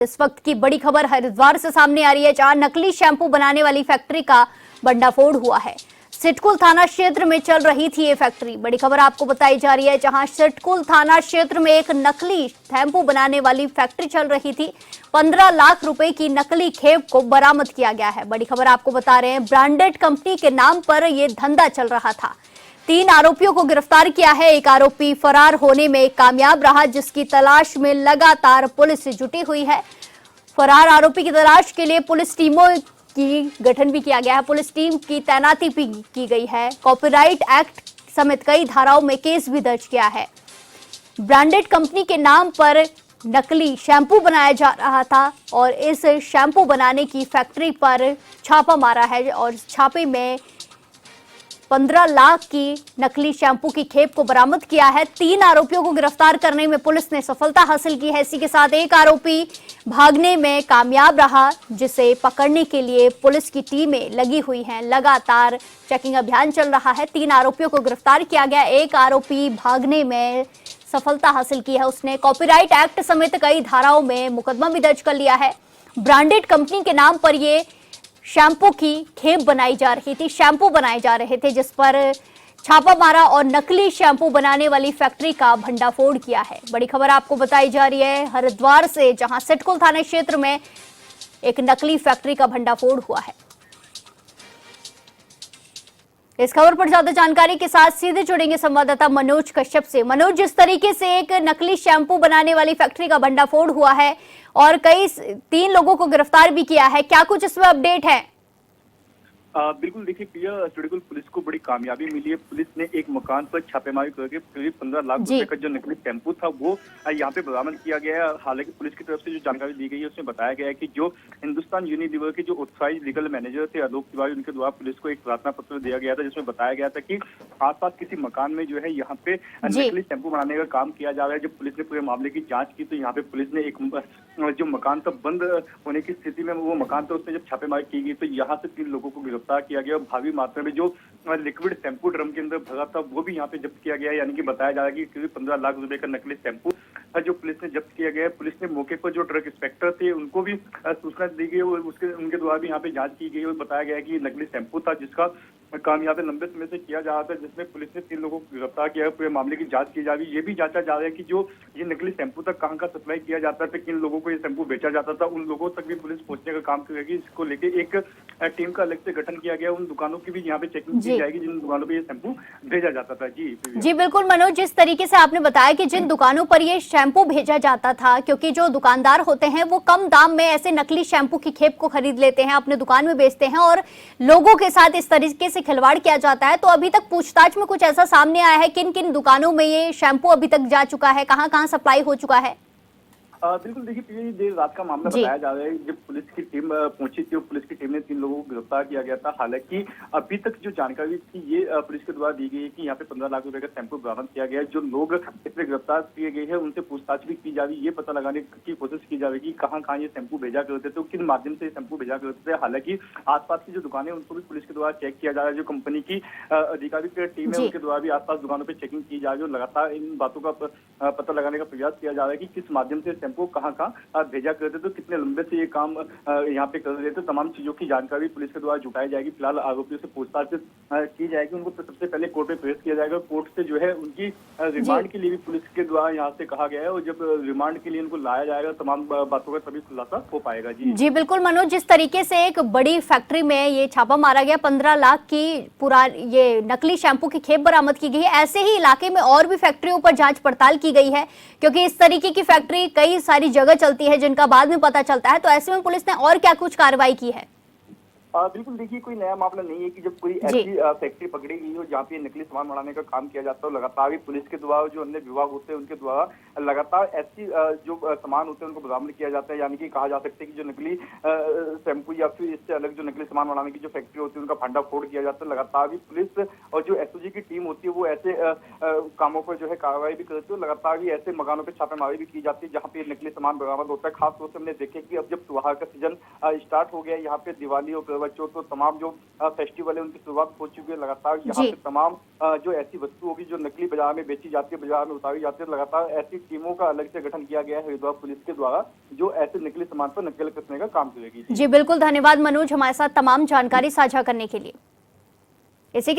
इस वक्त की बड़ी खबर हरिद्वार से सामने आ रही है, जहां नकली शैंपू बनाने वाली फैक्ट्री का भंडाफोड़ हुआ है। सिटकुल थाना क्षेत्र में चल रही थी ये फैक्ट्री। बड़ी खबर आपको बताई जा रही है, जहां सिटकुल थाना क्षेत्र में एक नकली शैंपू बनाने वाली फैक्ट्री चल रही थी। 15 लाख रुपए की नकली खेप को बरामद किया गया है। बड़ी खबर आपको बता रहे हैं, ब्रांडेड कंपनी के नाम पर यह धंधा चल रहा था। 3 आरोपियों को गिरफ्तार किया है। एक आरोपी फरार होने में कामयाब रहा, जिसकी तलाश में लगातार पुलिस जुटी हुई है। फरार आरोपी की तलाश के लिए पुलिस टीमों की गठन भी किया गया है। पुलिस टीम की तैनाती भी की गई है। कॉपीराइट एक्ट समेत कई धाराओं में केस भी दर्ज किया है। ब्रांडेड कंपनी के नाम पर नकली शैंपू बनाया जा रहा था और इस शैंपू बनाने की फैक्ट्री पर छापा मारा है और छापे में 15 लाख की नकली शैंपू की खेप को बरामद किया है। 3 आरोपियों को गिरफ्तार करने में पुलिस ने सफलता हासिल की है। इसी के साथ एक आरोपी भागने में कामयाब रहा, जिसे पकड़ने के लिए पुलिस की टीमें लगी हुई हैं। लगातार चेकिंग अभियान चल रहा है। 3 आरोपियों को गिरफ्तार किया गया। एक आरोपी भागने में सफलता हासिल की है। उसने कॉपीराइट एक्ट समेत कई धाराओं में मुकदमा भी दर्ज कर लिया है। ब्रांडेड कंपनी के नाम पर ये शैंपू की खेप बनाई जा रही थी, शैंपू बनाए जा रहे थे, जिस पर छापा मारा और नकली शैंपू बनाने वाली फैक्ट्री का भंडाफोड़ किया है। बड़ी खबर आपको बताई जा रही है हरिद्वार से, जहां सिटकुल थाना क्षेत्र में एक नकली फैक्ट्री का भंडाफोड़ हुआ है। इस खबर पर ज्यादा जानकारी के साथ सीधे जुड़ेंगे संवाददाता मनोज कश्यप से। मनोज, जिस तरीके से एक नकली शैंपू बनाने वाली फैक्ट्री का भंडाफोड़ हुआ है और 3 लोगों को गिरफ्तार भी किया है, क्या कुछ इसमें अपडेट है? बिल्कुल, देखिए प्रिया, सिटकुल पुलिस को बड़ी कामयाबी मिली है। पुलिस ने एक मकान पर छापेमारी करके करीब 15 लाख रुपए का जो नकली शैंपू था वो यहाँ पे बरामद किया गया है। हालांकि पुलिस की तरफ से जो जानकारी दी गई है उसमें बताया गया है कि जो हिंदुस्तान यूनिलीवर के जो ऑथराइज्ड लीगल मैनेजर थे आलोक तिवारी, उनके द्वारा पुलिस को एक प्रार्थना पत्र दिया गया था, जिसमें बताया गया था कि आसपास किसी मकान में जो है यहाँ पे नकली शैंपू बनाने का काम किया जा रहा है। जब पुलिस ने पूरे मामले की जाँच की तो यहाँ पे पुलिस ने एक जो मकान था बंद होने की स्थिति में वो मकान था, उसमें जब छापेमारी की गई तो यहाँ से 3 लोगों को गिरफ्तार किया गया। भारी मात्रा में जो लिक्विड शैंपू ड्रम के अंदर भरा था वो भी यहाँ पे जब्त किया गया है। यानी कि बताया जा रहा है कि करीब 15 लाख रुपए का नकली शैंपू जो पुलिस ने जब्त किया गया है। पुलिस ने मौके पर जो ड्रग इंस्पेक्टर थे उनको भी सूचना दी गई और उनके द्वारा भी यहाँ पे जांच की गई और बताया गया कि नकली शैंपू था, जिसका काम यहाँ पे लंबे समय से किया जा रहा था, जिसमें पुलिस ने 3 लोगों को गिरफ्तार किया है। पूरे मामले की जांच की जा रही है। ये भी जांचा जा रहा है कि जो ये नकली शैंपू तक कहाँ का सप्लाई किया जाता है, किन लोगों को ये शैंपू बेचा जाता था, उन लोगों तक भी पुलिस पहुंचने का काम करेगी। इसको लेकर एक टीम का अलग से गठन किया गया। उन दुकानों की भी यहाँ पे चेकिंग की जाएगी जिन दुकानों पर ये शैंपू भेजा जाता था। जी बिल्कुल मनोज, जिस तरीके से आपने बताया कि जिन दुकानों पर ये शैंपू भेजा जाता था, क्योंकि जो दुकानदार होते हैं वो कम दाम में ऐसे नकली शैंपू की खेप को खरीद लेते हैं, अपने दुकान में बेचते हैं और लोगों के साथ इस तरीके से खिलवाड़ किया जाता है। तो अभी तक पूछताछ में कुछ ऐसा सामने आया है, किन किन दुकानों में ये शैंपू अभी तक जा चुका है, कहां कहां सप्लाई हो चुका है? बिल्कुल, देखिए ये देर रात का मामला बताया जा रहा है। जब पुलिस की टीम पहुंची थी, पुलिस की टीम ने 3 लोगों को गिरफ्तार किया गया था। हालांकि अभी तक जो जानकारी थी ये पुलिस के द्वारा दी गई है कि यहाँ पे 15 लाख रुपए का शैंपू बरामद किया गया है। जो लोग इसमें गिरफ्तार किए गए हैं उनसे पूछताछ भी की जा रही है। ये पता लगाने की कोशिश की जा रही है कि कहाँ कहाँ ये शैंपू भेजा करते थे, किन माध्यम से शैंपू भेजा करते थे। हालांकि आसपास की जो दुकानें उनको भी पुलिस के द्वारा चेक किया जा रहा है। जो कंपनी की अधिकारी टीम है उनके द्वारा भी आसपास दुकानों पर चेकिंग की जा रही है। लगातार इन बातों का पता लगाने का प्रयास किया जा रहा है कि किस माध्यम से शैंपू कहाँ कहाँ भेजा करते तो कितने लंबे से ये काम यहाँ पे कर रहे थे। तमाम चीजों की जानकारी पुलिस के द्वारा जुटाई जाएगी। फिलहाल आरोपियों से पूछताछ की जाएगी। उनको सबसे पहले कोर्ट में पेश किया जाएगा। कोर्ट से जो है उनकी रिमांड के लिए भी पुलिस के द्वारा यहाँ से कहा गया है और जब रिमांड के लिए उनको लाया जाएगा तमाम बातों का तभी खुलासा हो पाएगा। जी बिल्कुल मनोज, जिस तरीके से एक बड़ी फैक्ट्री में ये छापा मारा गया, 15 लाख की ये नकली शैंपू की खेप बरामद की गई है, ऐसे ही इलाके में और भी फैक्ट्रियों पर जांच पड़ताल की गई है, क्योंकि इस तरीके की फैक्ट्री कई सारी जगह चलती है जिनका बाद में पता चलता है। तो ऐसे में पुलिस ने और क्या कुछ कार्रवाई की है? बिल्कुल, देखिए कोई नया मामला नहीं है कि जब कोई ऐसी फैक्ट्री पकड़ी गई हो जहाँ पे नकली सामान बनाने का काम किया जाता है। लगातार ही पुलिस के द्वारा जो अन्य विभाग होते हैं उनके द्वारा लगातार ऐसी जो सामान होते हैं उनको बरामद किया जाता है। यानी कि कहा जा सकता है कि जो नकली शैंपू या फिर इससे अलग जो नकली सामान बनाने की जो फैक्ट्री होती है उनका भंडाफोड़ किया जाता है। लगातार ही पुलिस और जो एसओजी की टीम होती है वो ऐसे कामों पर जो है कार्रवाई भी करती है। लगातार ही ऐसे मकानों पर छापेमारी भी की जाती है जहाँ पे नकली सामान बरामद होता है। खासतौर से हमने देखे कि अब जब त्योहार का सीजन स्टार्ट हो गया, यहाँ पे दिवाली और करवा चौथ तो तमाम जो फेस्टिवल है उनकी शुरुआत हो चुकी है। लगातार यहाँ जी। पे तमाम जो ऐसी वस्तु होगी जो नकली बाजार में बेची जाती है, बाजार में उतारी जाती है, लगातार ऐसी टीमों का अलग से गठन किया गया है हरिद्वार पुलिस के द्वारा, जो ऐसे नकली सामान पर नकल कसने का काम करेगी। जी बिल्कुल, धन्यवाद मनोज हमारे साथ तमाम जानकारी साझा करने के लिए। इसी के